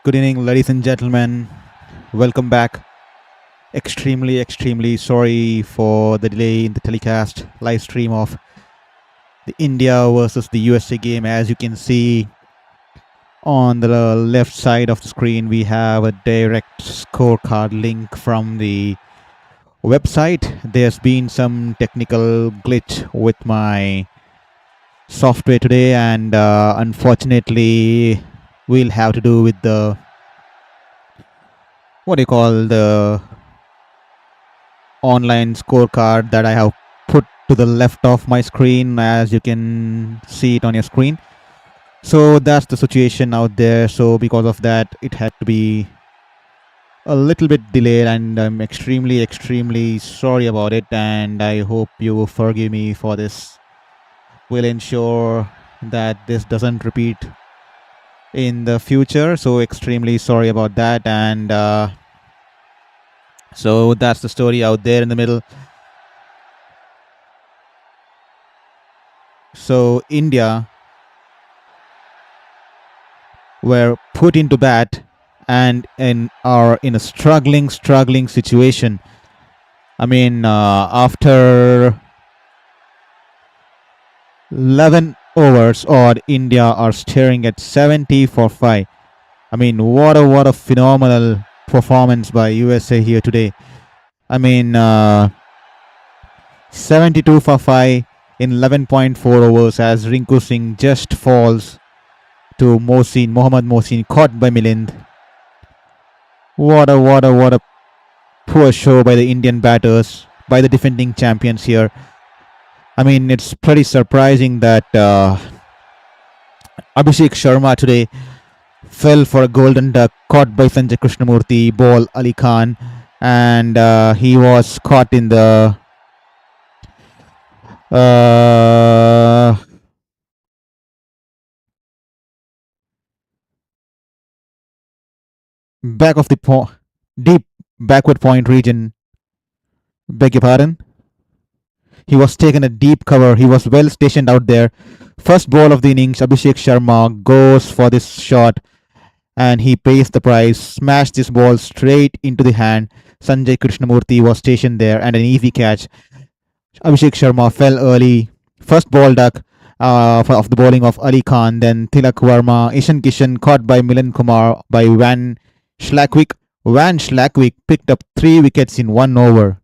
Good evening, ladies and gentlemen. Welcome back. Extremely sorry for the delay in the telecast live stream of the India versus the USA game. As you can see on the left side of the screen, we have a direct scorecard link from the website. There's been some technical glitch with my software today, and unfortunately, we'll have to do with the the online scorecard that I have put to the left of my screen, as you can see it on your screen. So that's the situation out there. So because of that, it had to be a little bit delayed, and I'm extremely sorry about it, and I hope you will forgive me for this. We'll ensure that this doesn't repeat in the future. So extremely sorry about that. And so that's the story out there in the middle. So India were put into bat and are in a struggling situation. I mean, after 11 overs odd, India are staring at 70 for 5. I mean, what a phenomenal performance by USA here today. I mean, 72 for 5 in 11.4 overs, as Rinku Singh just falls to Mohammad Mohsin, caught by Milind. What a poor show by the Indian batters, by the defending champions here. I mean, it's pretty surprising that Abhishek Sharma today fell for a golden duck, caught by Sanjay Krishnamurthy, ball Ali Khan, and he was caught in the back of the deep backward point region. Beg your pardon. He was taken a deep cover. He was well stationed out there. First ball of the innings, Abhishek Sharma goes for this shot, and he pays the price. Smashed this ball straight into the hand. Sanjay Krishnamurthy was stationed there, and an easy catch. Abhishek Sharma fell early. First ball duck of the bowling of Ali Khan. Then Tilak Verma, Ishan Kishan caught by Milan Kumar by Van Schlackwijk. Van Schlackwijk picked up 3 wickets in 1 over.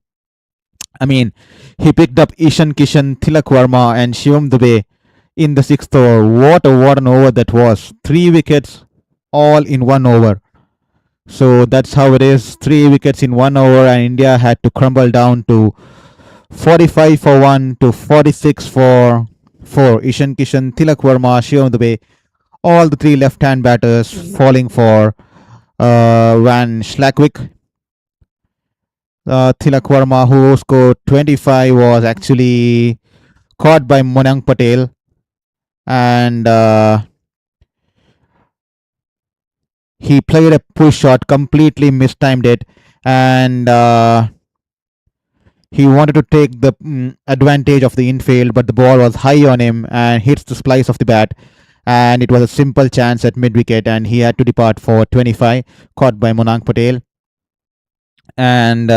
I mean, he picked up Ishan Kishan, Tilak Verma, and Shivam Dubey in the 6th over. What an over that was. 3 wickets all in 1 over. So that's how it is. 3 wickets in 1 over, and India had to crumble down to 45 for 1 to 46 for 4. Ishan Kishan, Tilak Verma, Shivam Dubey, all the 3 left-hand batters falling for Van Schlackwijk. Tilak Verma, who scored 25, was actually caught by Monang Patel, and he played a push shot, completely mistimed it, and he wanted to take the advantage of the infield, but the ball was high on him and hits the splice of the bat, and it was a simple chance at mid-wicket, and he had to depart for 25, caught by Monang Patel. And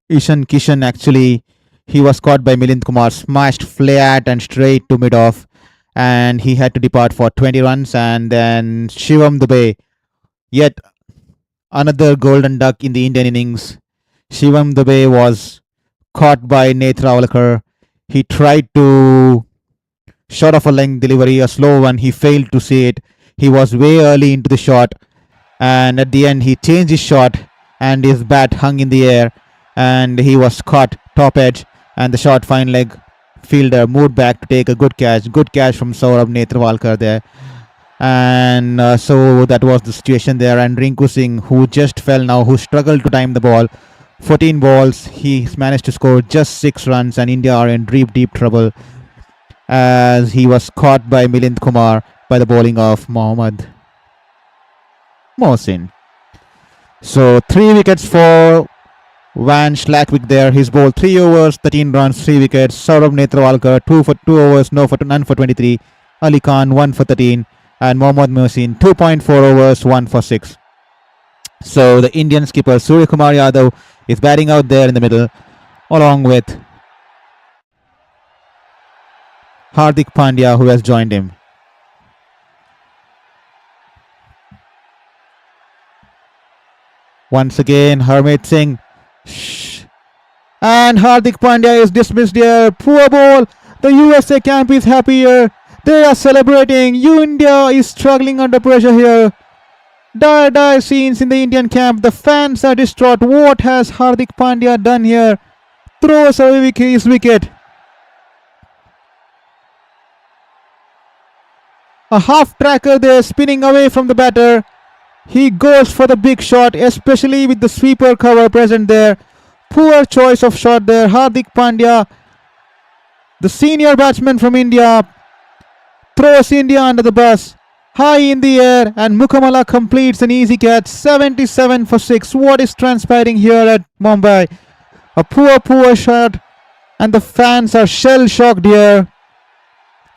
Ishan Kishan, actually, he was caught by Milind Kumar, smashed flat and straight to mid-off, and he had to depart for 20 runs. And then Shivam Dubey, yet another golden duck in the Indian innings. Shivam Dubey was caught by Netrawalkar. He tried to short of a length delivery, a slow one. He failed to see it. He was way early into the shot, and at the end he changed his shot, and his bat hung in the air, and he was caught top edge, and the short fine leg fielder moved back to take a good catch from Shourabh Netrawalkar there. And so that was the situation there. And Rinku Singh, who just fell now, who struggled to time the ball, 14 balls, he managed to score just 6 runs, and India are in deep trouble, as he was caught by Milind Kumar by the bowling of Mohammad Mohsin. So 3 wickets for Van Schlackwijk there. His bowled 3 overs, 13 runs, 3 wickets. Shourabh Netrawalkar 2 overs, none for 23. Ali Khan 1 for 13. and Mohammad Mohsin 2.4 overs, 1 for 6. So the Indian skipper Suryakumar Yadav is batting out there in the middle, along with Hardik Pandya, who has joined him. Once again, Harmeet Singh. And Hardik Pandya is dismissed here. Poor ball. The USA camp is happy here. They are celebrating. India is struggling under pressure here. Dire scenes in the Indian camp. The fans are distraught. What has Hardik Pandya done here? Throws away his wicket. A half tracker there, spinning away from the batter. He goes for the big shot, especially with the sweeper cover present there. Poor choice of shot there. Hardik Pandya, the senior batsman from India, throws India under the bus. High in the air, and Mukamala completes an easy catch. 77 for 6. What is transpiring here at Mumbai? A poor shot, and the fans are shell-shocked here.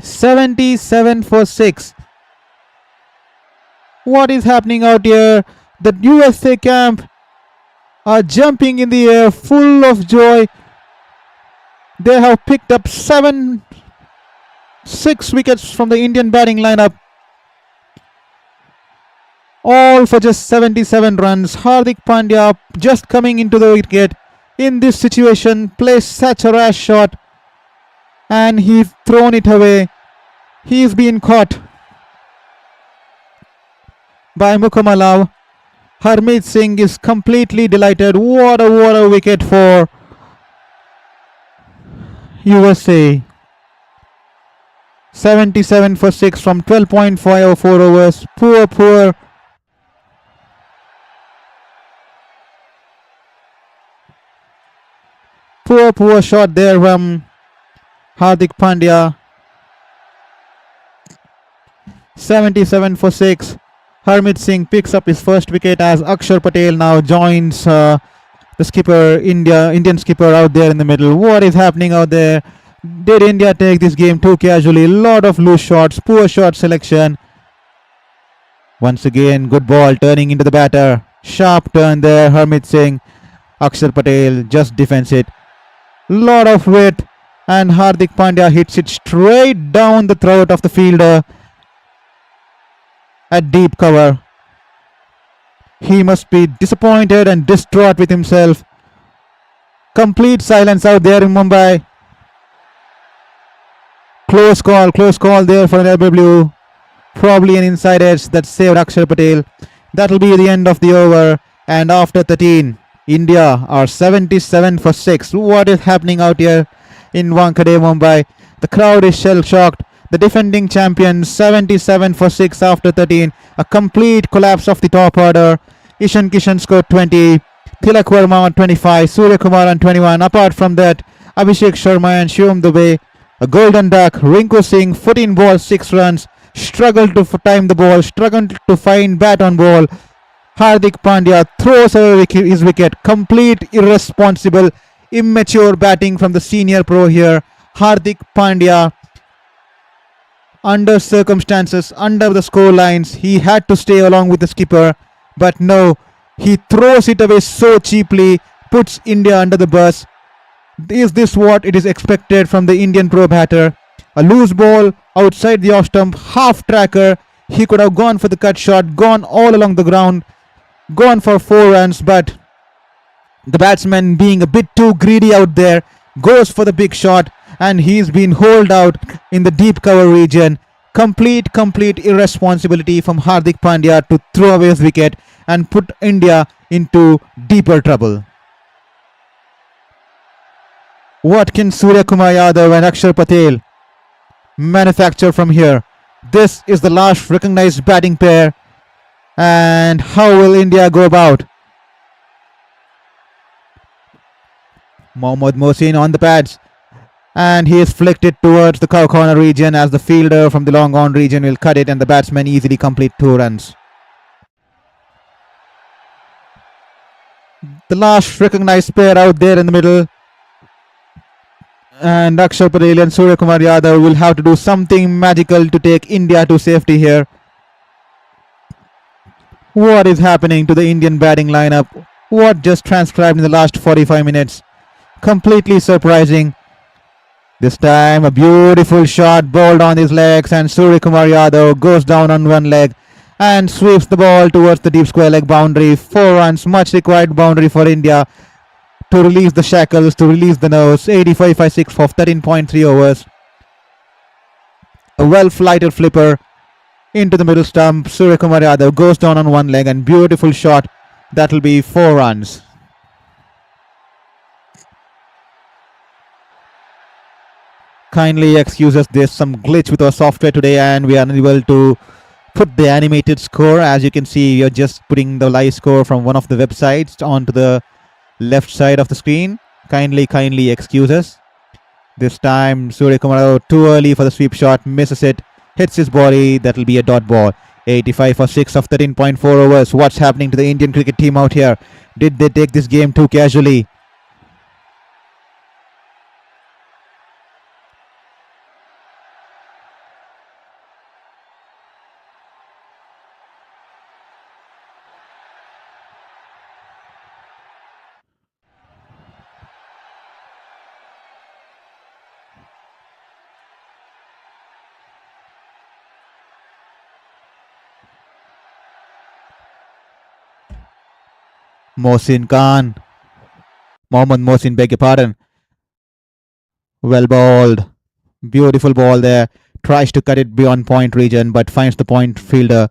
77 for 6. What is happening out here? The USA camp are jumping in the air, full of joy. They have picked up 6 wickets from the Indian batting lineup, all for just 77 runs. Hardik Pandya, just coming into the wicket in this situation, plays such a rash shot, and he's thrown it away. He's been caught by Mukamala. Harmeet Singh is completely delighted. What a wicket for USA. 77 for 6 from 12.54 overs. Poor shot there from Hardik Pandya. 77 for 6. Harmeet Singh picks up his first wicket as Akshar Patel now joins the skipper, Indian skipper out there in the middle. What is happening out there? Did India take this game too casually? Lot of loose shots, poor shot selection. Once again, good ball turning into the batter. Sharp turn there, Harmeet Singh. Akshar Patel just defends it. Lot of weight, and Hardik Pandya hits it straight down the throat of the fielder at deep cover. He must be disappointed and distraught with himself. Complete silence out there in Mumbai. Close call there for an LBW. Probably an inside edge that saved Akshar Patel. That'll be the end of the over. And after 13, India are 77 for 6. What is happening out here in Wankhede, Mumbai? The crowd is shell-shocked. The defending champions 77 for 6 after 13. A complete collapse of the top order. Ishan Kishan scored 20. Tilak Verma on 25. Suryakumar on 21. Apart from that, Abhishek Sharma and Shivam Dubey. A golden duck. Rinku Singh, 14 balls, 6 runs. Struggled to time the ball. Struggled to find bat on ball. Hardik Pandya throws away his wicket. Complete irresponsible, immature batting from the senior pro here. Hardik Pandya, under circumstances, under the score lines, he had to stay along with the skipper. But no, he throws it away so cheaply, puts India under the bus. Is this what it is expected from the Indian pro batter? A loose ball outside the off stump, half tracker. He could have gone for the cut shot, gone all along the ground, gone for 4 runs, but the batsman, being a bit too greedy out there, goes for the big shot, and he's been holed out in the deep cover region. Complete irresponsibility from Hardik Pandya to throw away his wicket and put India into deeper trouble. What can Suryakumar Yadav and Akshar Patel manufacture from here? This is the last recognized batting pair. And how will India go about? Mohammad Mohsin on the pads, and he is flicked it towards the cow corner region as the fielder from the long on region will cut it, and the batsman easily complete 2 runs. The last recognized pair out there in the middle, and Akshar Patel and Suryakumar Yadav will have to do something magical to take India to safety here. What is happening to the Indian batting lineup? What just transcribed in the last 45 minutes? Completely surprising. This time a beautiful shot bowled on his legs and Suryakumar Yadav goes down on one leg and sweeps the ball towards the deep square leg boundary. 4 runs, much required boundary for India to release the shackles, to release the nerves. 85 by 6 for 13.3 overs. A well-flighted flipper into the middle stump. Suryakumar Yadav goes down on one leg and beautiful shot. That will be 4 runs. Kindly excuse us, there's some glitch with our software today and we are unable to put the animated score. As you can see, we are just putting the live score from one of the websites onto the left side of the screen. Kindly excuse us. This time Suryakumar too early for the sweep shot, misses it, hits his body. That will be a dot ball. 85 for 6 of 13.4 overs. What's happening to the Indian cricket team out here? Did they take this game too casually? Mohammad Mohsin, beg your pardon. Well bowled. Beautiful ball there. Tries to cut it beyond point region but finds the point fielder.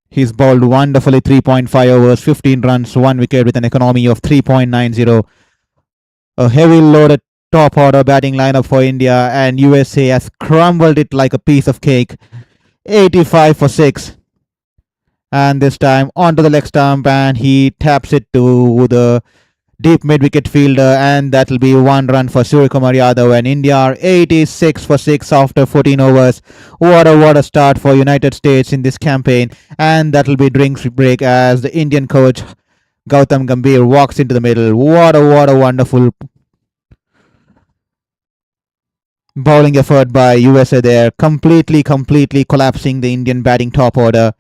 He's bowled wonderfully. 3.5 overs, 15 runs, 1 wicket with an economy of 3.90. A heavy loaded top order batting lineup for India and USA has crumbled it like a piece of cake. 85 for 6. And this time onto the leg stump and he taps it to the deep mid-wicket fielder and that will be 1 run for Suryakumar Yadav and India are 86 for 6 after 14 overs. What a start for United States in this campaign, and that will be drinks break as the Indian coach Gautam Gambhir walks into the middle. What a wonderful bowling effort by USA there, completely collapsing the Indian batting top order.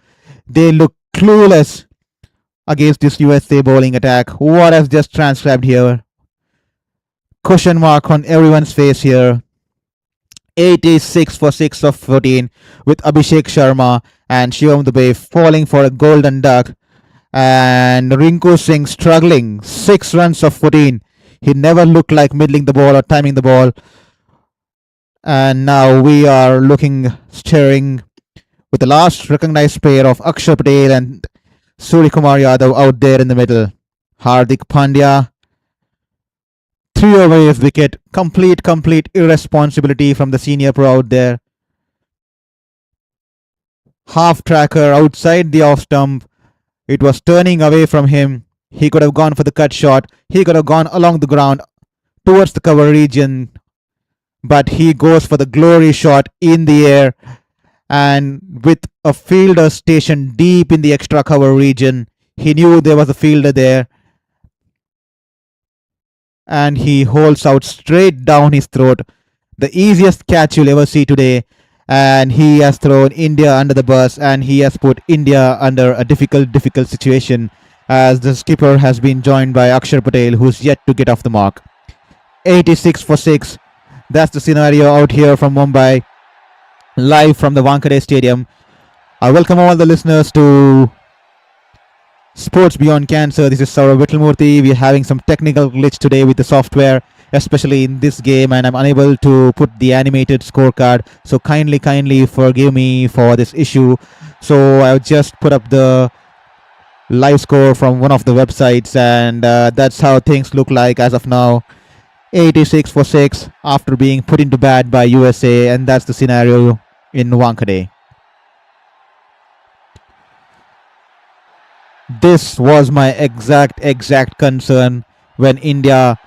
They look clueless against this USA bowling attack. What has just transcribed here? Question mark on everyone's face here. 86 for 6 of 14 with Abhishek Sharma and Shivam Dubey falling for a golden duck. And Rinku Singh struggling. 6 runs of 14. He never looked like middling the ball or timing the ball. And now we are staring with the last recognized pair of Akshar Patel and Suryakumar Yadav out there in the middle. Hardik Pandya, 3 over his wicket. Complete irresponsibility from the senior pro out there. Half tracker outside the off stump. It was turning away from him. He could have gone for the cut shot. He could have gone along the ground towards the cover region. But he goes for the glory shot in the air. And with a fielder stationed deep in the extra cover region, he knew there was a fielder there. And he holds out straight down his throat. The easiest catch you'll ever see today. And he has thrown India under the bus and he has put India under a difficult situation as the skipper has been joined by Akshar Patel, who's yet to get off the mark. 86 for 6. That's the scenario out here from Mumbai, live from the Wankhede Stadium. I welcome all the listeners to Sports Beyond Cancer. This is Shourabh Vittalmurthy. We're having some technical glitch today with the software, especially in this game, and I'm unable to put the animated scorecard. So kindly forgive me for this issue. So I've just put up the live score from one of the websites, and that's how things look like as of now. 86 for 6 after being put into bat by USA, and that's the scenario in Wankhede. This was my exact concern when India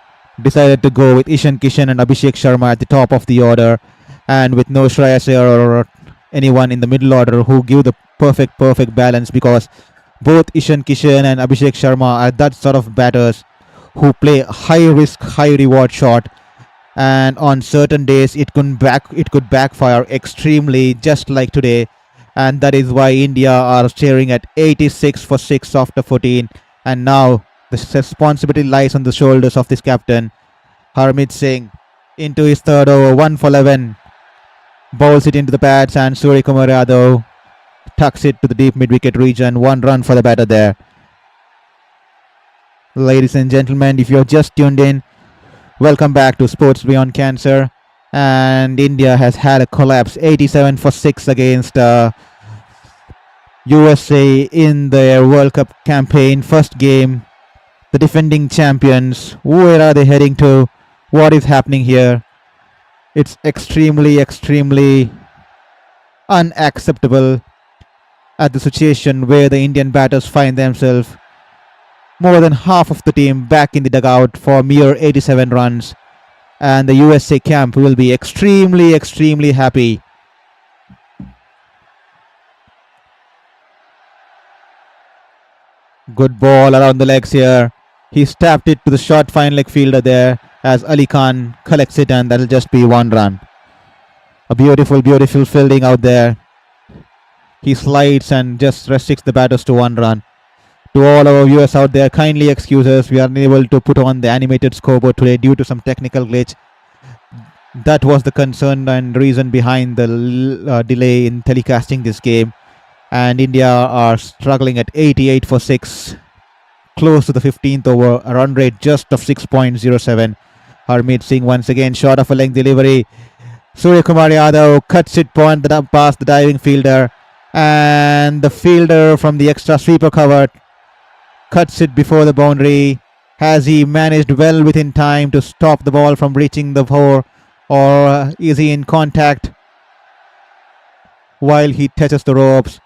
decided to go with Ishan Kishan and Abhishek Sharma at the top of the order, and with no Shreyas or anyone in the middle order who give the perfect balance, because both Ishan Kishan and Abhishek Sharma are that sort of batters who play high risk, high reward shot, and on certain days it could backfire extremely, just like today. and that is why India are staring at 86 for 6 after 14. And now the responsibility lies on the shoulders of this captain, Harmeet Singh, into his third over, 1 for 11. Bowls it into the pads, and Suryakumar Yadav tucks it to the deep mid-wicket region. 1 run for the batter there. Ladies and gentlemen, if you have just tuned in, welcome back to Sports Beyond Cancer. And India has had a collapse, 87 for 6 against USA in their World Cup campaign. First game, the defending champions. Where are they heading to? What is happening here? It's extremely unacceptable at the situation where the Indian batters find themselves. More than half of the team back in the dugout for mere 87 runs. And the USA camp will be extremely happy. Good ball around the legs here. He's tapped it to the short fine leg fielder there as Ali Khan collects it, and that'll just be 1 run. A beautiful fielding out there. He slides and just restricts the batters to 1 run. To all our viewers out there, kindly excuse us. We are unable to put on the animated scoreboard today due to some technical glitch. That was the concern and reason behind the delay in telecasting this game. And India are struggling at 88 for 6. Close to the 15th over, a run rate just of 6.07. Harmeet Singh once again short of a length delivery. Suryakumar Yadav cuts it past the diving fielder. And the fielder from the extra sweeper cover cuts it before the boundary. Has he managed well within time to stop the ball from reaching the 4, or is he in contact while he touches the ropes?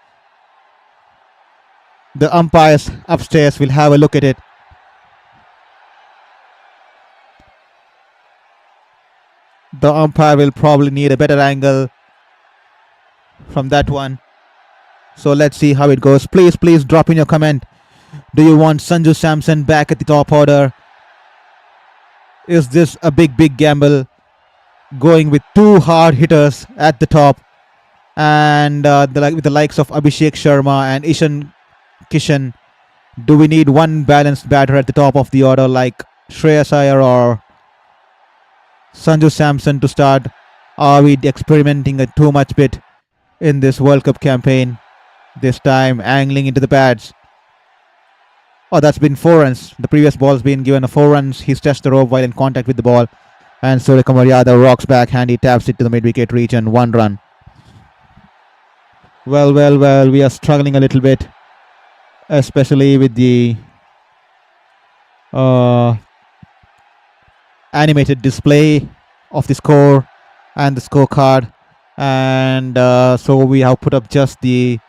The umpires upstairs will have a look at it. The umpire will probably need a better angle from that one. So let's see how it goes. Please drop in your comment. Do you want Sanju Samson back at the top order? Is this a big gamble? Going with 2 hard hitters at the top, and with the likes of Abhishek Sharma and Ishan Kishan. Do we need one balanced batter at the top of the order like Shreyas Iyer or Sanju Samson to start? Are we experimenting a too much bit in this World Cup campaign? This time angling into the pads. Oh, that's been 4 runs. The previous ball's been given a 4 runs. He's touched the rope while in contact with the ball. And Suryakumar Yadav rocks back and he taps it to the mid-wicket region. 1 run. Well, we are struggling a little bit, especially with the animated display of the score and the scorecard. And so we have put up just the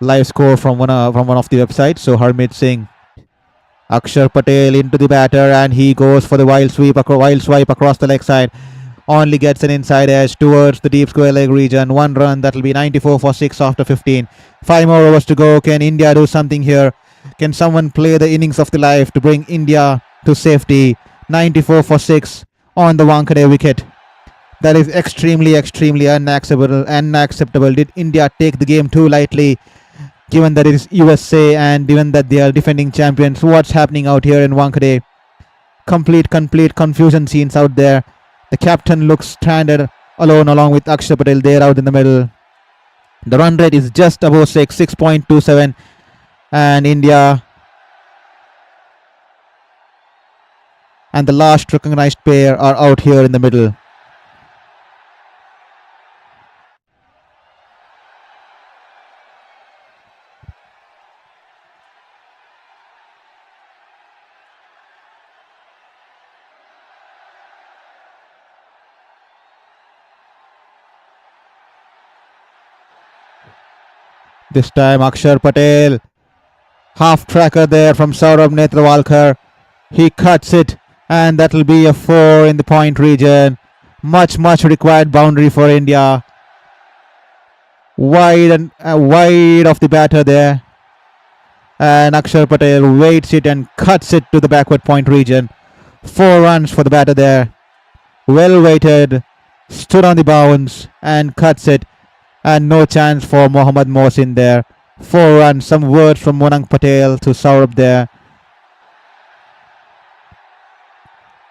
live score from one of the websites. So Harmeet Singh, Akshar Patel into the batter, and he goes for the wild swipe across the leg side. Only gets an inside edge towards the deep square leg region. 1 run. That'll be 94 for 6 after 15. 5 more overs to go. Can India do something here? Can someone play the innings of the life to bring India to safety? 94 for 6 on the Wankhede wicket. That is extremely unacceptable. Did India take the game too lightly? Given that it is USA and given that they are defending champions, what's happening out here in Wankhede? Complete confusion scenes out there. The captain looks stranded alone along with Akshar Patel there out in the middle. The run rate is just above 6.27, and India and the last recognized pair are out here in the middle. This time Akshar Patel, half tracker there from Saurabh Netrawalkar. He cuts it, and that will be a 4 in the point region. Much required boundary for India. Wide of the batter there, and Akshar Patel waits it and cuts it to the backward point region. 4 runs for the batter there. Well weighted, stood on the bounce and cuts it. and no chance for Mohammad Mohsin there. 4 runs. Some words from Monang Patel to Shourabh there.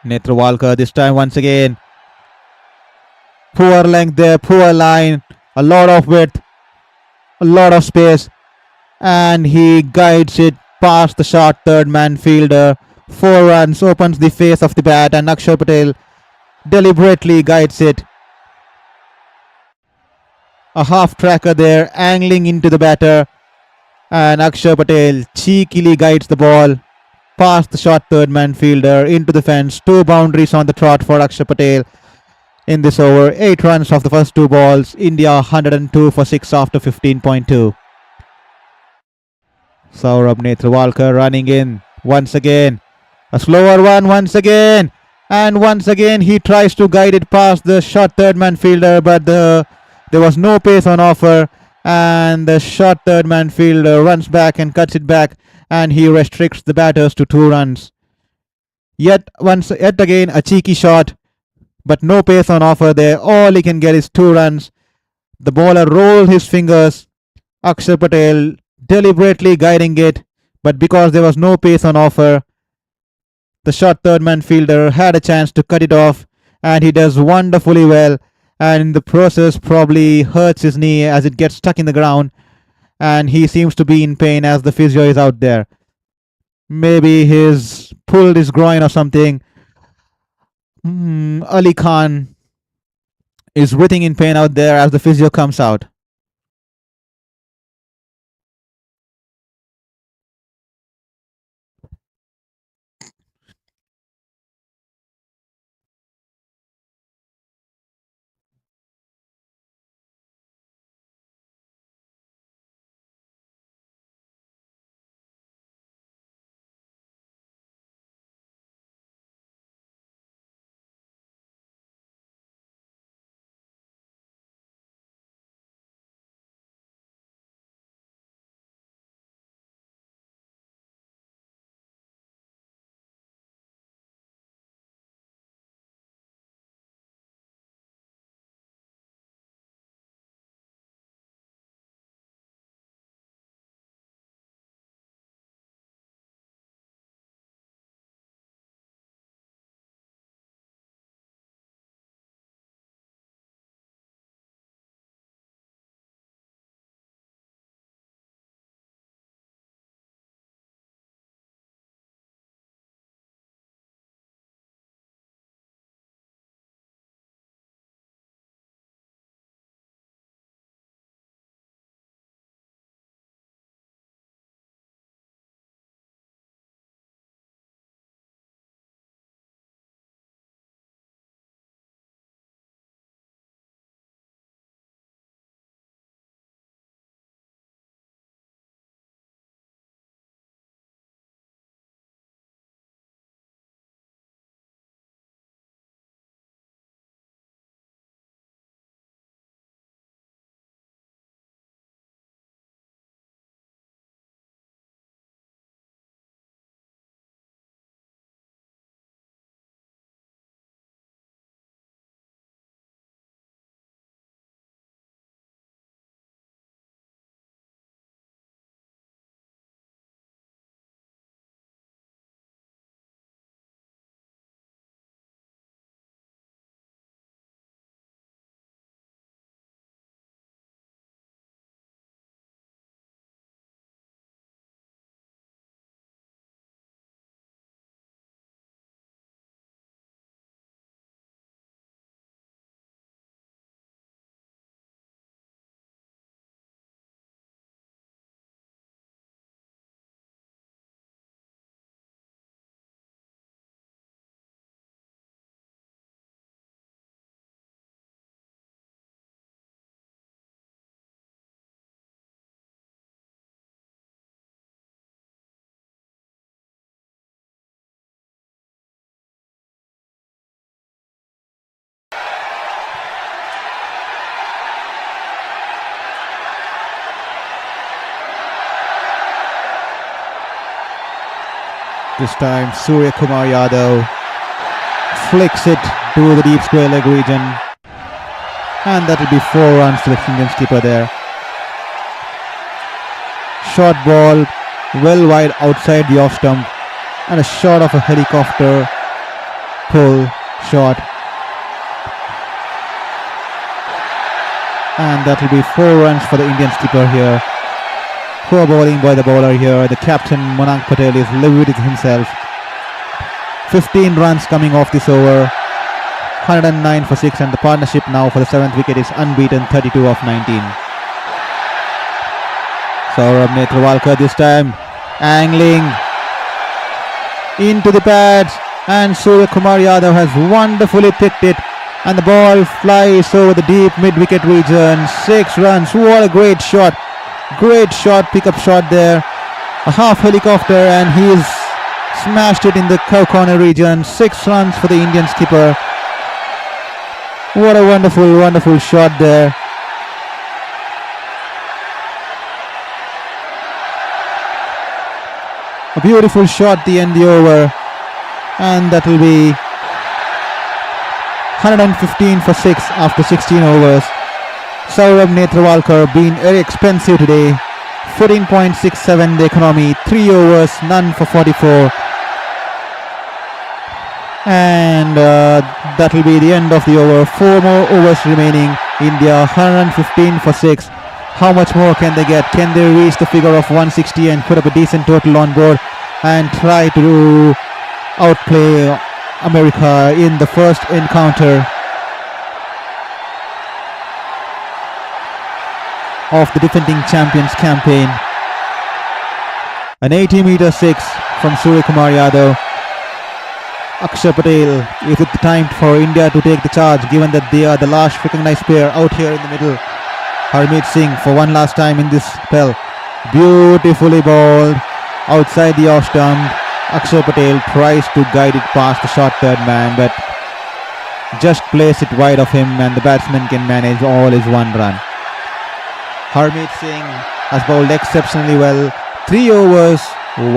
Netrewalkar this time once again. Poor length there, poor line, a lot of width, a lot of space, and he guides it past the short third man fielder. 4 runs, opens the face of the bat, and Akshar Patel deliberately guides it. A half tracker there, angling into the batter, and Akshar Patel cheekily guides the ball past the short third man fielder into the fence. 2 boundaries on the trot for Akshar Patel in this over. 8 runs off the first 2 balls. India 102 for 6 after 15.2. Shourabh Netrewalkar running in once again. A slower one once again. And once again he tries to guide it past the short third man fielder, but there was no pace on offer, and the short third man fielder runs back and cuts it back, and he restricts the batters to 2 runs. Yet again a cheeky shot, but no pace on offer there. All he can get is 2 runs. The bowler rolled his fingers. Akshar Patel deliberately guiding it, but because there was no pace on offer, the short third man fielder had a chance to cut it off, and he does wonderfully well, and in the process probably hurts his knee as it gets stuck in the ground, and he seems to be in pain as the physio is out there. Maybe he's pulled his groin or something. Ali Khan is writhing in pain out there as the physio comes out. This time Surya Kumar Yadav flicks it to the deep square leg region. And that will be 4 runs to the Indian skipper there. Short ball, well wide outside the off stump, and a shot of a helicopter pull shot. And that will be 4 runs for the Indian skipper here. Poor bowling by the bowler here. The captain Monank Patel is livid with himself. 15 runs coming off this over. 109 for 6, and the partnership now for the 7th wicket is unbeaten, 32 of 19. Shourabh Vittalmurthy this time angling into the pads, and Surya Kumar Yadav has wonderfully picked it, and the ball flies over the deep mid-wicket region. 6 runs. What a great shot, pickup shot there. A half helicopter, and he's smashed it in the corner region. 6 runs for the Indian skipper. What a wonderful shot there. A beautiful shot at the end of the over, and that will be 115 for 6 after 16 overs. Shourabh Vittalmurthy being very expensive today. 14.67 the economy, 3 overs, none for 44. And that will be the end of the over. 4 more overs remaining. India 115 for 6. How much more can they get? Can they reach the figure of 160 and put up a decent total on board and try to outplay America in the first encounter of the defending champions campaign? An 80-meter 6 from Surya Kumar Yadav. Akshar Patel, is it the time for India to take the charge, given that they are the last recognized pair out here in the middle? Harmeet Singh for one last time in this spell. Beautifully bowled outside the off stump. Akshar Patel tries to guide it past the short third man, but just place it wide of him, and the batsman can manage. All is 1 run. Harmeet Singh has bowled exceptionally well. 3 overs,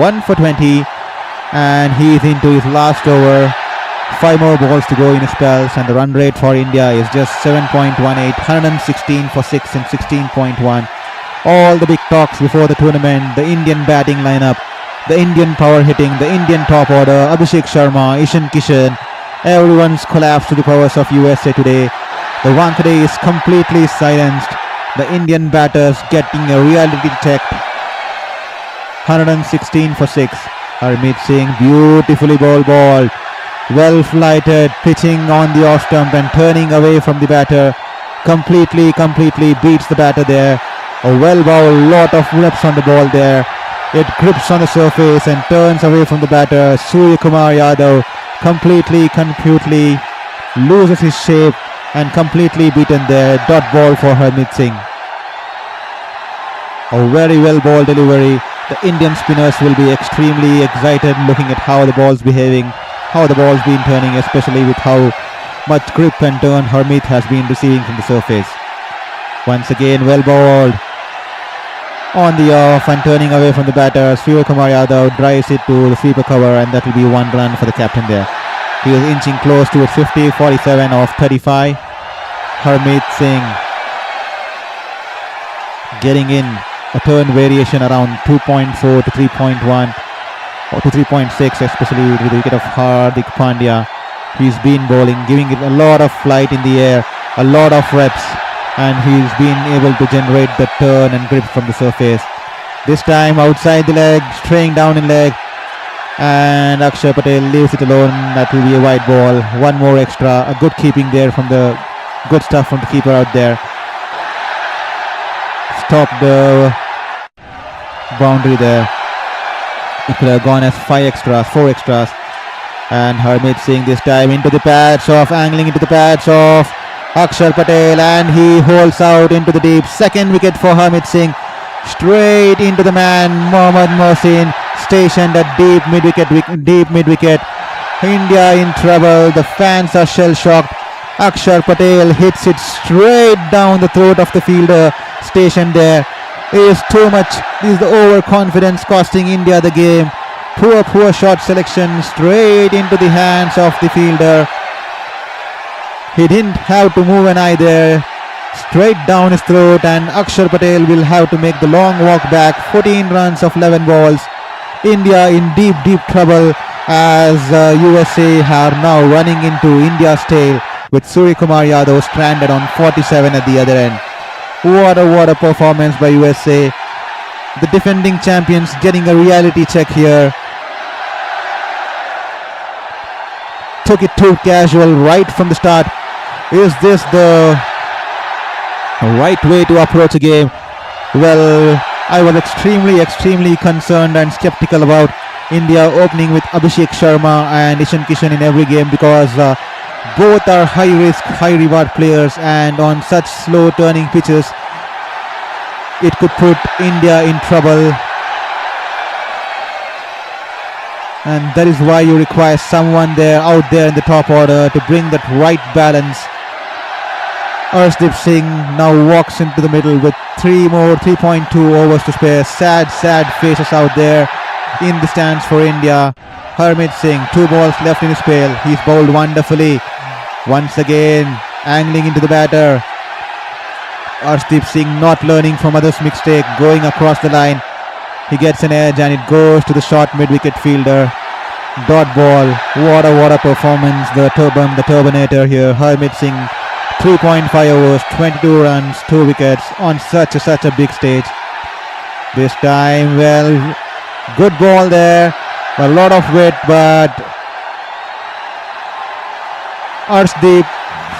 1 for 20. And he is into his last over. 5 more balls to go in his spells, and the run rate for India is just 7.18. 116 for 6 and 16.1. All the big talks before the tournament. The Indian batting lineup, the Indian power hitting, the Indian top order, Abhishek Sharma, Ishan Kishan, everyone's collapsed to the powers of USA today. The Wankhede is completely silenced. The Indian batters getting a reality check. 116 for 6. Harmeet Singh beautifully bowled ball, well flighted, pitching on the off stump and turning away from the batter. Completely beats the batter there. A well bowled, lot of reps on the ball there. It grips on the surface and turns away from the batter. Surya Kumar Yadav completely loses his shape and completely beaten there. Dot ball for Harmeet Singh. A very well bowled delivery. The Indian spinners will be extremely excited looking at how the ball's behaving, how the ball's been turning, especially with how much grip and turn Harmeet has been receiving from the surface. Once again, well bowled on the off and turning away from the batter. Surya Kumar Yadav drives it to the sweeper cover, and that will be 1 run for the captain there. He was inching close to 50, 47 off 35. Harmeet Singh getting in a turn variation around 2.4 to 3.1 or to 3.6, especially with the wicket of Hardik Pandya. He's been bowling, giving it a lot of flight in the air, a lot of reps, and he's been able to generate the turn and grip from the surface. This time outside the leg, straying down in leg, and Akshar Patel leaves it alone. That will be a wide ball. 1 more extra. A good keeping there from the good stuff from the keeper out there. Stop the boundary there. It could have gone as 4 extras. And Harmeet Singh this time into the pads off, angling into the pads off Akshar Patel, and he holds out into the deep. 2nd wicket for Harmeet Singh. Straight into the man Mohammad Mohsin, stationed at deep mid-wicket. India in trouble. The fans are shell-shocked. Akshar Patel hits it straight down the throat of the fielder stationed there. It is too much. This is the overconfidence costing India the game. Poor shot selection straight into the hands of the fielder. He didn't have to move an eye there. straight down his throat, and Akshar Patel will have to make the long walk back. 14 runs of 11 balls. India in deep, deep trouble as USA are now running into India's tail with Suryakumar Yadav stranded on 47 at the other end. What a performance by USA. The defending champions getting a reality check here. Took it too casual right from the start. Is this the right way to approach a game? Well, I was extremely concerned and skeptical about India opening with Abhishek Sharma and Ishan Kishan in every game because both are high risk, high reward players, and on such slow turning pitches it could put India in trouble, and that is why you require someone out there in the top order to bring that right balance. Arshdeep Singh now walks into the middle with 3.2 overs to spare. Sad faces out there in the stands for India. Harmeet Singh, 2 balls left in his pail. He's bowled wonderfully. Once again, angling into the batter. Arshdeep Singh not learning from others' mistake, going across the line. He gets an edge and it goes to the short mid-wicket fielder. Dot ball. What a performance. The Turbinator here. Harmeet Singh, 3.5 overs, 22 runs, 2 wickets on such a big stage. This time, well, good ball there. A lot of weight, but Arshdeep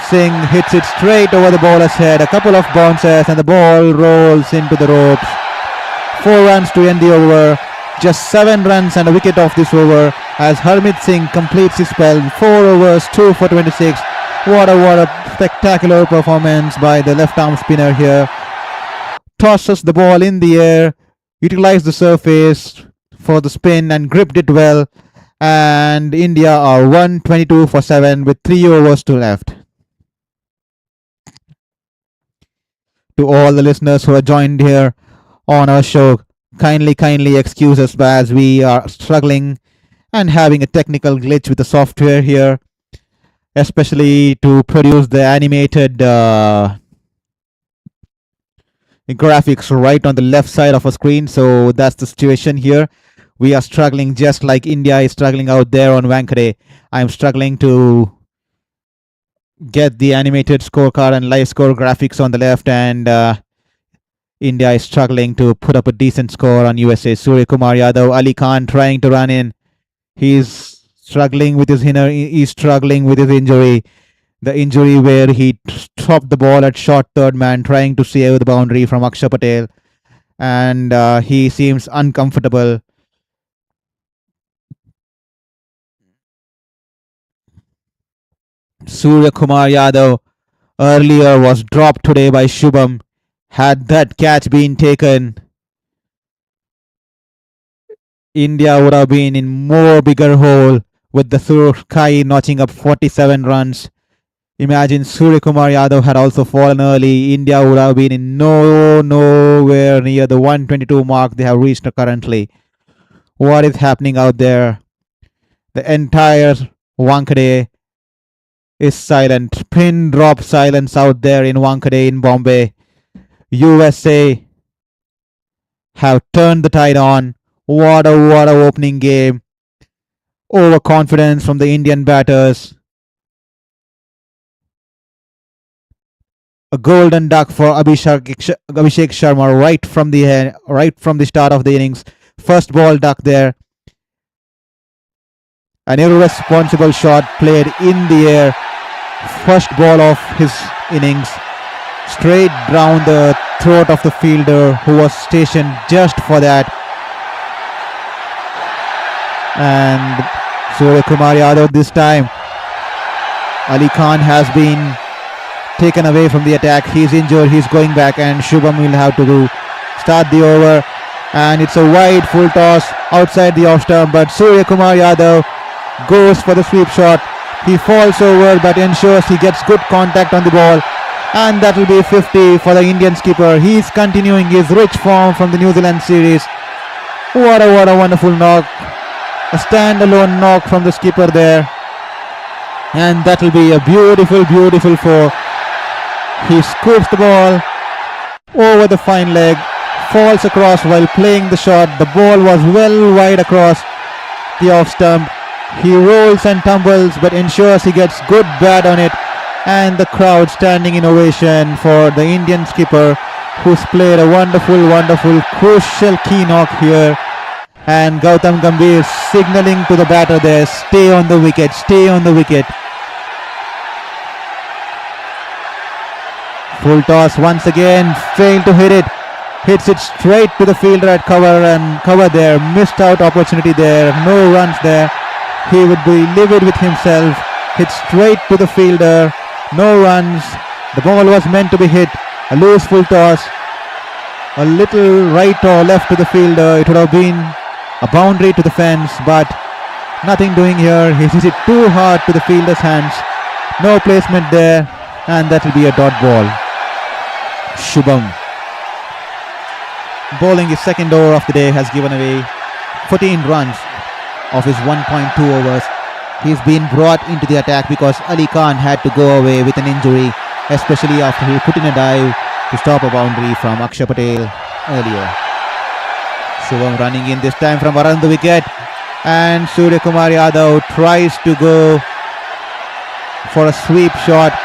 Singh hits it straight over the bowler's head. A couple of bounces and the ball rolls into the ropes. 4 runs to end the over. Just 7 runs and a wicket off this over as Harmeet Singh completes his spell. 4 overs, 2 for 26. What a spectacular performance by the left arm spinner here. Tosses the ball in the air, utilized the surface for the spin and gripped it well. And India are 122 for 7 with 3 overs to left. To all the listeners who are joined here on our show, kindly excuse us as we are struggling and having a technical glitch with the software here, especially to produce the animated graphics right on the left side of our screen. So that's the situation here. We are struggling just like India is struggling out there on Wankhede. I'm struggling to get the animated scorecard and live score graphics on the left, and India is struggling to put up a decent score on USA. Suryakumar Yadav, Ali Khan trying to run in. He's struggling with his injury. The injury where he stopped the ball at short third man trying to save the boundary from Akshar Patel, and he seems uncomfortable. Suryakumar Yadav earlier was dropped today by Shubham. Had that catch been taken, India would have been in more bigger hole with the Surkai notching up 47 runs. Imagine Suryakumar Yadav had also fallen early. India would have been in nowhere near the 122 mark they have reached currently. What is happening out there? The entire Wankhede is silent. Pin drop silence out there in Wankhede in Bombay. USA have turned the tide on. What a opening game. Overconfidence from the Indian batters. A golden duck for Abhishek Sharma right from the start of the innings. First ball duck there. An irresponsible shot played in the air. First ball of his innings. Straight down the throat of the fielder who was stationed just for that. And Suryakumar Yadav this time. Ali Khan has been taken away from the attack. He's injured. He's going back, and Shubham will have to start the over. And it's a wide full toss outside the off stump, but Suryakumar Yadav goes for the sweep shot. He falls over but ensures he gets good contact on the ball, and that will be 50 for the Indian skipper. He's continuing his rich form from the New Zealand series. What a wonderful knock. A standalone knock from the skipper there, and that will be a beautiful 4. He scoops the ball over the fine leg, falls across while playing the shot. The ball was well wide across the off stump. He rolls and tumbles but ensures he gets good bat on it, and the crowd standing in ovation for the Indian skipper, who's played a wonderful crucial key knock here. And Gautam Gambhir signalling to the batter there, stay on the wicket, stay on the wicket. Full toss once again, failed to hit it. Hits it straight to the fielder at cover there. Missed out opportunity there. No runs there. He would be livid with himself. Hit straight to the fielder. No runs. The ball was meant to be hit. A loose full toss. A little right or left to the fielder. It would have been a boundary to the fence, but nothing doing here. He hit it too hard to the fielder's hands. No placement there, and that will be a dot ball. Shubham, bowling his second over of the day, has given away 14 runs of his 1.2 overs. He's been brought into the attack because Ali Khan had to go away with an injury, especially after he put in a dive to stop a boundary from Akshar Patel earlier. Shubham running in this time from around the wicket, and Surya Kumar Yadav tries to go for a sweep shot,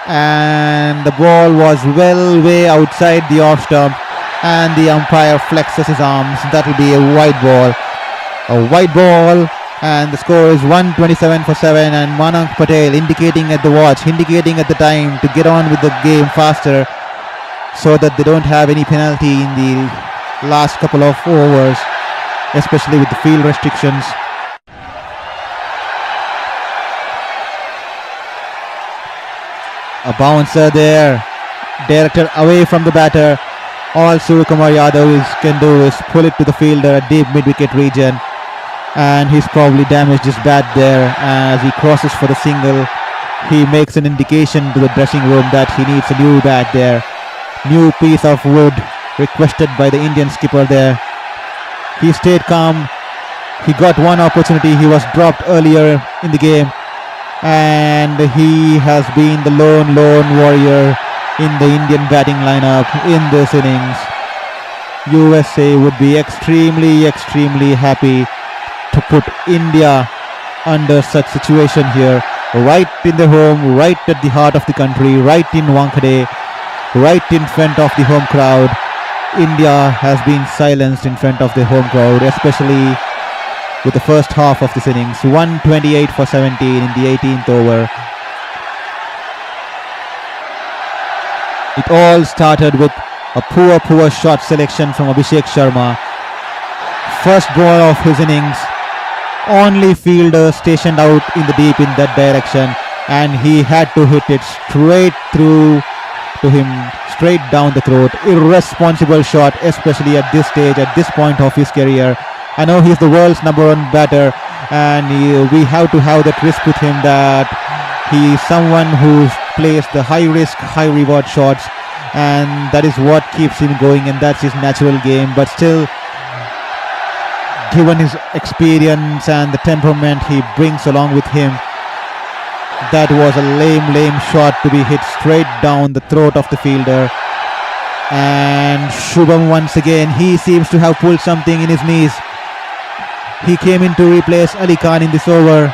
and the ball was well way outside the off stump, and the umpire flexes his arms. That will be a wide ball. A wide ball, and the score is 127 for 7, and Manak Patel indicating at the watch, indicating at the time to get on with the game faster so that they don't have any penalty in the last couple of overs, especially with the field restrictions. A bouncer there, directed away from the batter. All Surya Kumar Yadav can do is pull it to the fielder at deep mid-wicket region, and he's probably damaged his bat there. As he crosses for the single, he makes an indication to the dressing room that he needs a new bat there. New piece of wood requested by the Indian skipper there. He stayed calm. He got one opportunity. He was dropped earlier in the game, and he has been the lone warrior in the Indian batting lineup in this innings. USA would be extremely happy to put India under such situation here, right in the home, right at the heart of the country, right in Wankhede, right in front of the home crowd. India has been silenced in front of the home crowd, especially with the first half of this innings. 128 for 17 in the 18th over. It all started with a poor shot selection from Abhishek Sharma. First ball of his innings, only fielder stationed out in the deep in that direction, and he had to hit it straight through to him, straight down the throat. Irresponsible shot, especially at this stage, at this point of his career. I know he's the world's #1 batter, and we have to have that risk with him, that he is someone who plays the high risk, high reward shots, and that is what keeps him going, and that's his natural game. But still, given his experience and the temperament he brings along with him, that was a lame shot to be hit straight down the throat of the fielder. And Shubham once again, he seems to have pulled something in his knees. He came in to replace Ali Khan in this over,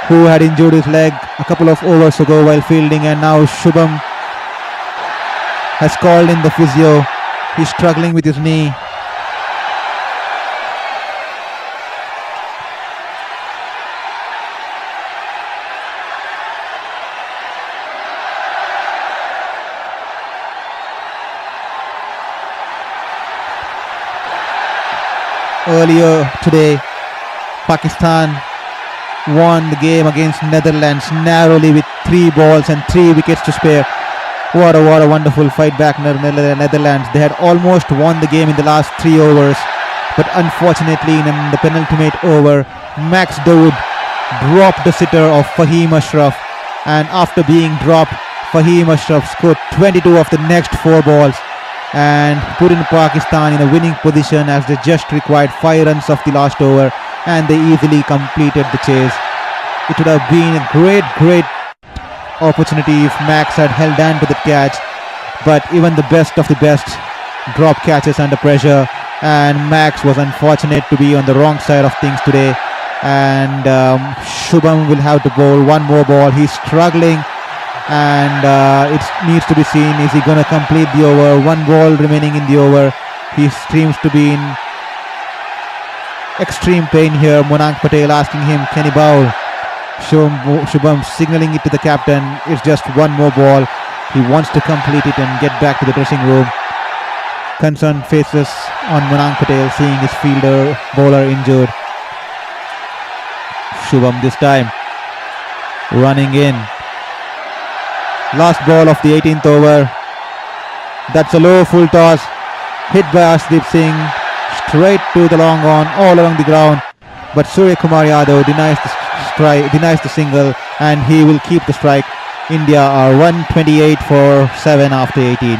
who had injured his leg a couple of overs ago while fielding, and now Shubham has called in the physio. He's struggling with his knee. Earlier today, Pakistan won the game against Netherlands narrowly with 3 balls and 3 wickets to spare. What a wonderful fight back, Netherlands. They had almost won the game in the last 3 overs, but unfortunately in the penultimate over, Max Dawood dropped the sitter of Fahim Ashraf, and after being dropped, Fahim Ashraf scored 22 of the next 4 balls and put in Pakistan in a winning position, as they just required 5 runs of the last over, and they easily completed the chase. It would have been a great opportunity if Max had held on to the catch. But even the best of the best drop catches under pressure, and Max was unfortunate to be on the wrong side of things today. And Shubham will have to bowl one more ball. He's struggling, and it needs to be seen, is he going to complete the over? One ball remaining in the over. He seems to be in extreme pain here. Monank Patel asking him, can he bowl? Shubham signaling it to the captain. It's just one more ball. He wants to complete it and get back to the dressing room. Concerned faces on Monank Patel, seeing his fielder bowler injured. Shubham this time running in. Last ball of the 18th over. That's a low full toss, hit by Arshdeep Singh, straight to the long on, all along the ground. But Surya Kumar Yadav denies the single, and he will keep the strike. India are 128 for 7 after 18.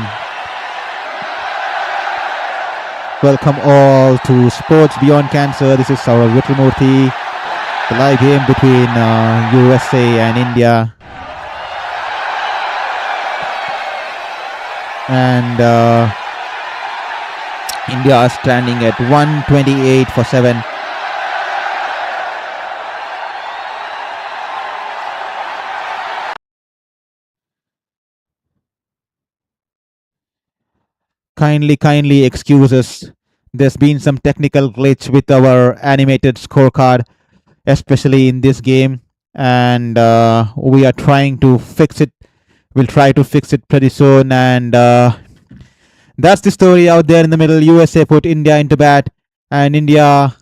Welcome all to Sports Beyond Cancer. This is Shourabh Vittalmurthy. The live game between USA and India. And India are standing at 128 for 7. Kindly excuse us. There's been some technical glitch with our animated scorecard, especially in this game, and we are trying to fix it. We'll try to fix it pretty soon, and that's the story out there in the middle. USA put India into bat, and India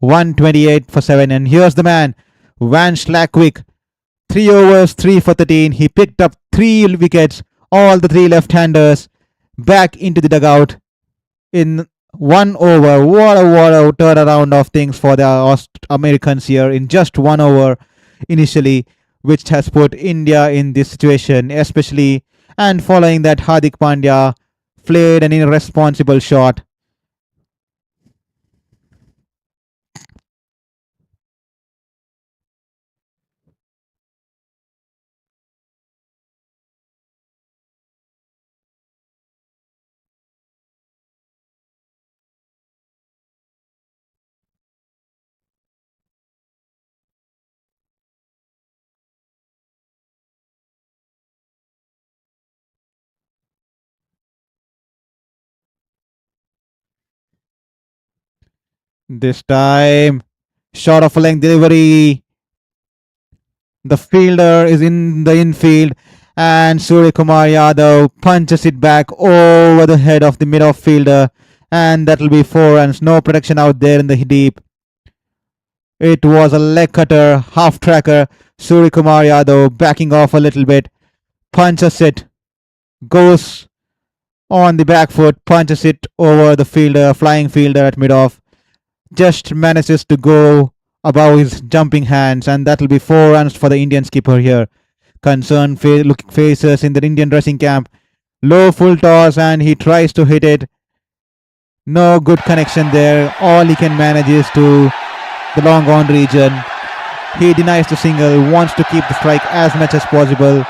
128 for 7. And here's the man, Van Schlackwijk, 3 overs, 3 for 13. He picked up 3 wickets, all the 3 left-handers back into the dugout in 1 over. What a turnaround of things for the Americans here in just 1 over initially, which has put India in this situation, especially, and following that Hardik Pandya played an irresponsible shot. This time, short of a length delivery. The fielder is in the infield, and Surya Kumar Yadav punches it back over the head of the mid-off fielder, and that'll be 4 runs. No protection out there in the deep. It was a leg cutter, half tracker. Surya Kumar Yadav backing off a little bit, punches it, goes on the back foot, punches it over the fielder, flying fielder at mid-off. Just manages to go above his jumping hands, and that'll be 4 runs for the Indian skipper here. Concerned looking faces in the Indian dressing camp. Low full toss, and he tries to hit it. No good connection there. All he can manage is to the long on region. He denies the single, wants to keep the strike as much as possible.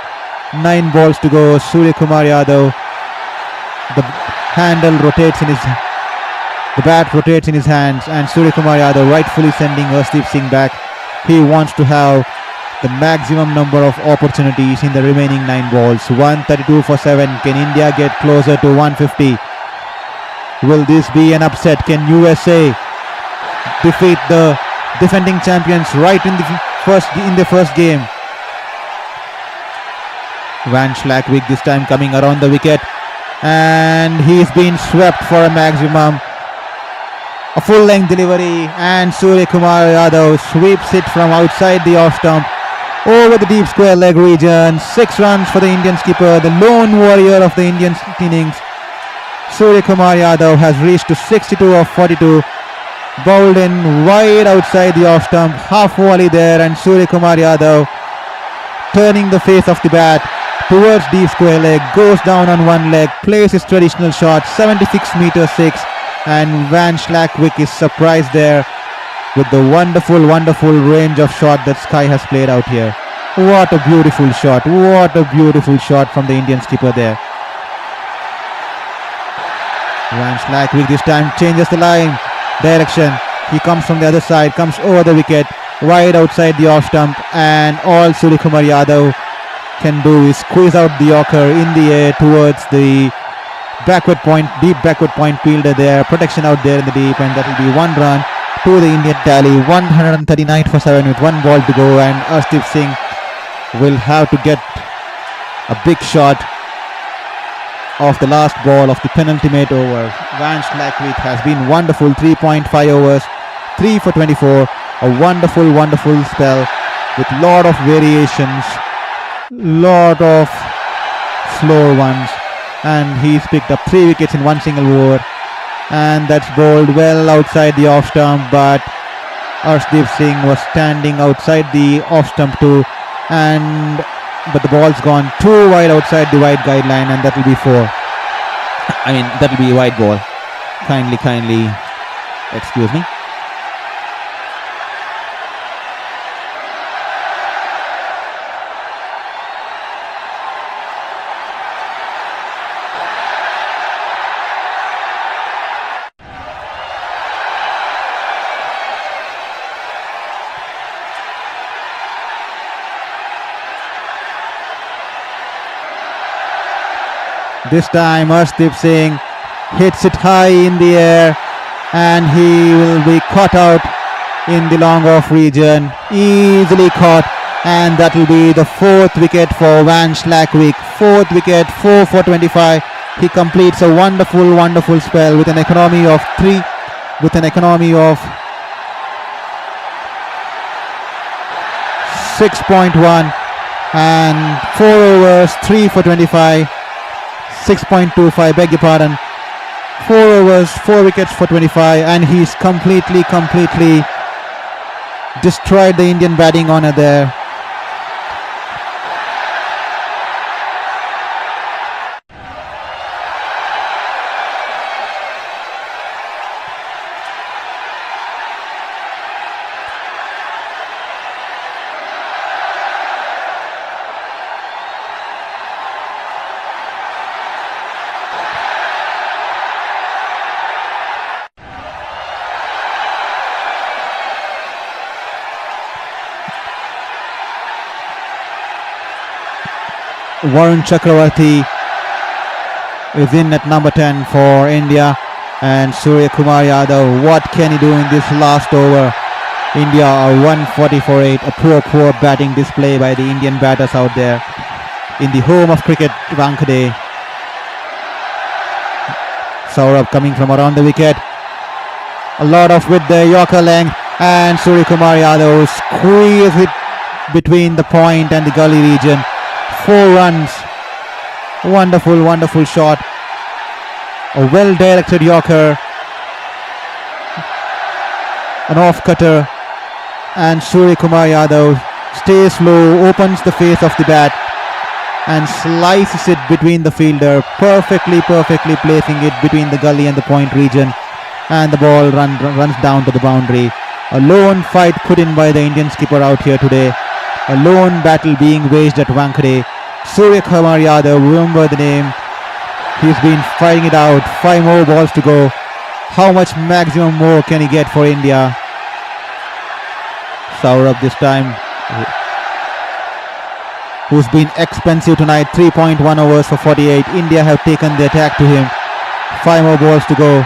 9 balls to go. Surya Kumar Yadav, the bat rotates in his hands, and Surya Kumar Yadav rightfully sending Arshdeep Singh back. He wants to have the maximum number of opportunities in the remaining 9 balls. 132 for 7. Can India get closer to 150? Will this be an upset? Can USA defeat the defending champions right in the first game? Van Schlackwijk this time coming around the wicket, and he's been swept for a maximum. A full length delivery, and Surya Kumar Yadav sweeps it from outside the off stump over the deep square leg region. 6 runs for the Indian skipper, the lone warrior of the Indian innings. Surya Kumar Yadav has reached to 62 of 42, bowled in wide outside the off stump, half volley there, and Surya Kumar Yadav turning the face of the bat towards deep square leg, goes down on one leg, plays his traditional shot, 76 meters 6, and Van Schlackwijk is surprised there with the wonderful range of shot that Sky has played out here. What a beautiful shot. What a beautiful shot from the Indian skipper there. Van Slackwick this time changes the line, direction. He comes from the other side, comes over the wicket, wide outside the off stump, and all Suryakumar Yadav can do is squeeze out the Yorker in the air towards the backward point, deep backward point fielder there, protection out there in the deep, and that will be 1 run to the Indian tally. 139 for 7 with 1 ball to go, and Arshdeep Singh will have to get a big shot of the last ball of the penultimate over. Van Slackwick has been wonderful. 3.5 overs, 3 for 24. A wonderful, wonderful spell with lot of variations, lot of slow ones, and he's picked up 3 wickets in 1 single over, and that's bowled well outside the off stump, but Arshdeep Singh was standing outside the off stump too, but the ball's gone too wide outside the wide guideline, and that will be 4. I mean, that will be a wide ball. Kindly excuse me. This time Arshdeep Singh hits it high in the air, and he will be caught out in the long off region, easily caught, and that will be the 4th wicket for Van Slackwick. 4th wicket, 4 for 25. He completes a wonderful spell with an economy of 3, with an economy of 6.1, and 4 overs, 3 for 25. 6.25, beg your pardon. 4 overs, 4 wickets for 25, and he's completely destroyed the Indian batting order there. Varun Chakravarti is in at number 10 for India, and Suryakumar Yadav, what can he do in this last over? India are 140 for 8, a poor batting display by the Indian batters out there in the home of cricket, Wankhede. Shourabh coming from around the wicket, a lot of with the Yorker length, and Suryakumar Yadav squeeze it between the point and the gully region. 4 runs. Wonderful shot. A well directed Yorker, an off cutter, and Suryakumar Yadav stays low, opens the face of the bat, and slices it between the fielder, perfectly placing it between the gully and the point region, and the ball runs down to the boundary. A lone fight put in by the Indian skipper out here today. A lone battle being waged at Wankhede. Suryakumar Yadav, remember the name. He's been fighting it out. 5 more balls to go. How much maximum more can he get for India? Shourabh this time, who's been expensive tonight. 3.1 overs for 48. India have taken the attack to him. 5 more balls to go.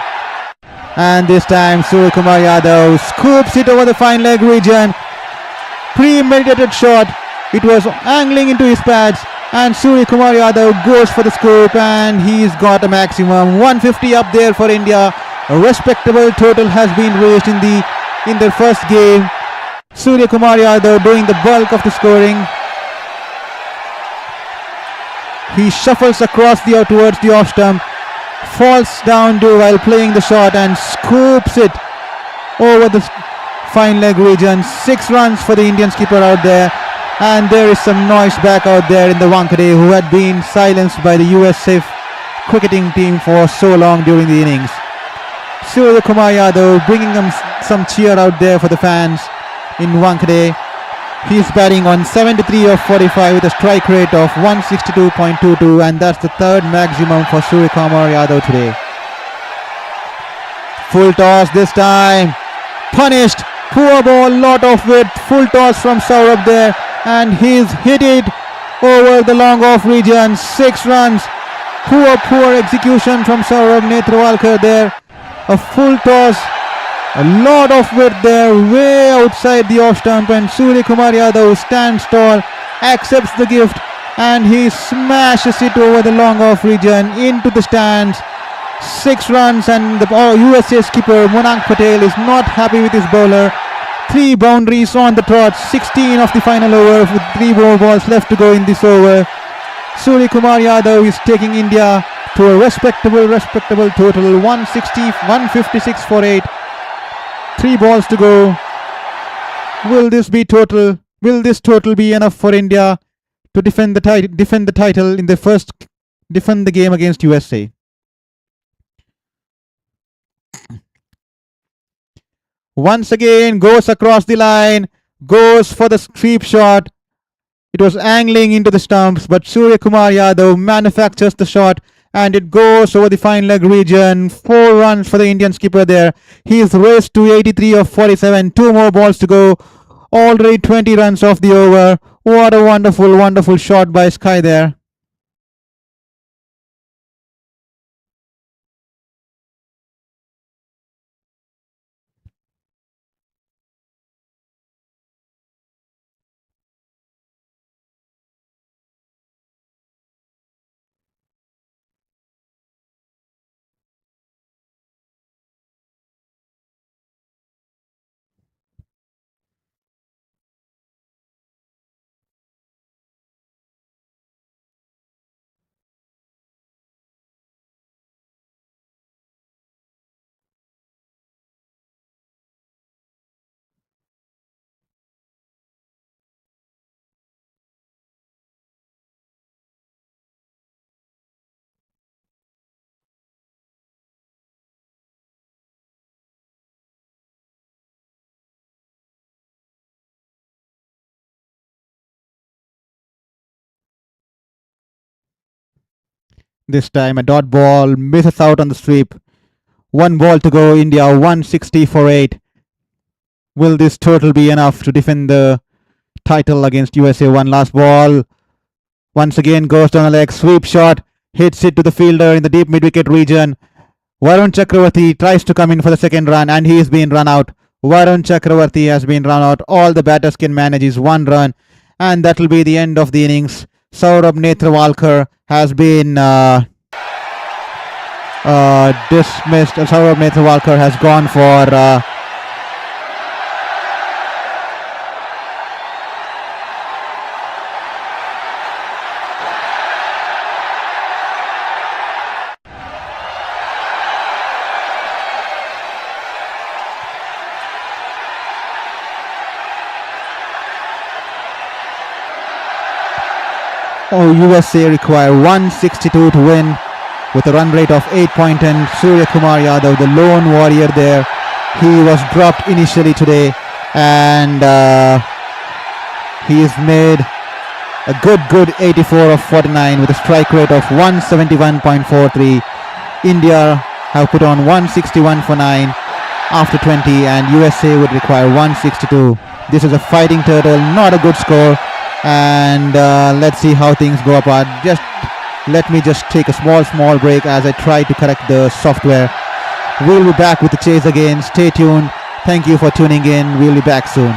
And this time Suryakumar Yadav scoops it over the fine leg region. Premeditated shot. It was angling into his pads, and Suryakumar Yadav goes for the scoop, and he's got a maximum 150 up there for India. A respectable total has been reached in their first game. Suryakumar Yadav doing the bulk of the scoring. He shuffles across towards the off stump, falls down while playing the shot, and scoops it over the fine leg region. 6 runs for the Indian skipper out there. And there is some noise back out there in the Wankhede, who had been silenced by the USA cricketing team for so long during the innings. Suryakumar Yadav bringing them some cheer out there for the fans in Wankhede. He's batting on 73 of 45 with a strike rate of 162.22, and that's the third maximum for Suryakumar Yadav today. Full toss this time. Punished. Poor ball, lot of width. Full toss from Shourabh there, and he's hit it over the long off region. 6 runs. Poor execution from Shourabh Vittalmurthy there. A full toss. A lot of width there, way outside the off stump, and Suryakumar Yadav stands tall, accepts the gift, and he smashes it over the long off region into the stands. 6 runs, and the USA skipper Monank Patel is not happy with his bowler. 3 boundaries on the trot, 16 of the final over with 3 more balls left to go in this over. Suryakumar Yadav is taking India to a respectable total, 156 for 8. 3 balls to go. Will this total be enough for India to defend the title in defend the game against USA? Once again goes across the line, goes for the sweep shot. It was angling into the stumps, but Suryakumar Yadav manufactures the shot, and it goes over the fine leg region. 4 runs for the Indian skipper there. He's raced to 83 of 47. 2 more balls to go. Already 20 runs off the over. What a wonderful shot by Sky there. This time a dot ball misses out on the sweep. 1 ball to go. India 160 for 8. Will this total be enough to defend the title against USA? 1 last ball. Once again goes down the leg. Sweep shot. Hits it to the fielder in the deep mid-wicket region. Varun Chakravarti tries to come in for the second run, and he is being run out. Varun Chakravarti has been run out. All the batters can manage is 1 run, and that will be the end of the innings. Shourabh Vittalmurthy has been dismissed. Shourabh Vittalmurthy has gone for USA require 162 to win with a run rate of 8.10. Suryakumar Yadav, the lone warrior there, he was dropped initially today, and he has made a good 84 of 49 with a strike rate of 171.43. India have put on 161 for 9 after 20, and USA would require 162. This is a fighting total, not a good score. And let's see how things go apart. Let me take a small break as I try to correct the software. We'll be back with the chase again. Stay tuned. Thank you for tuning in. We'll be back soon.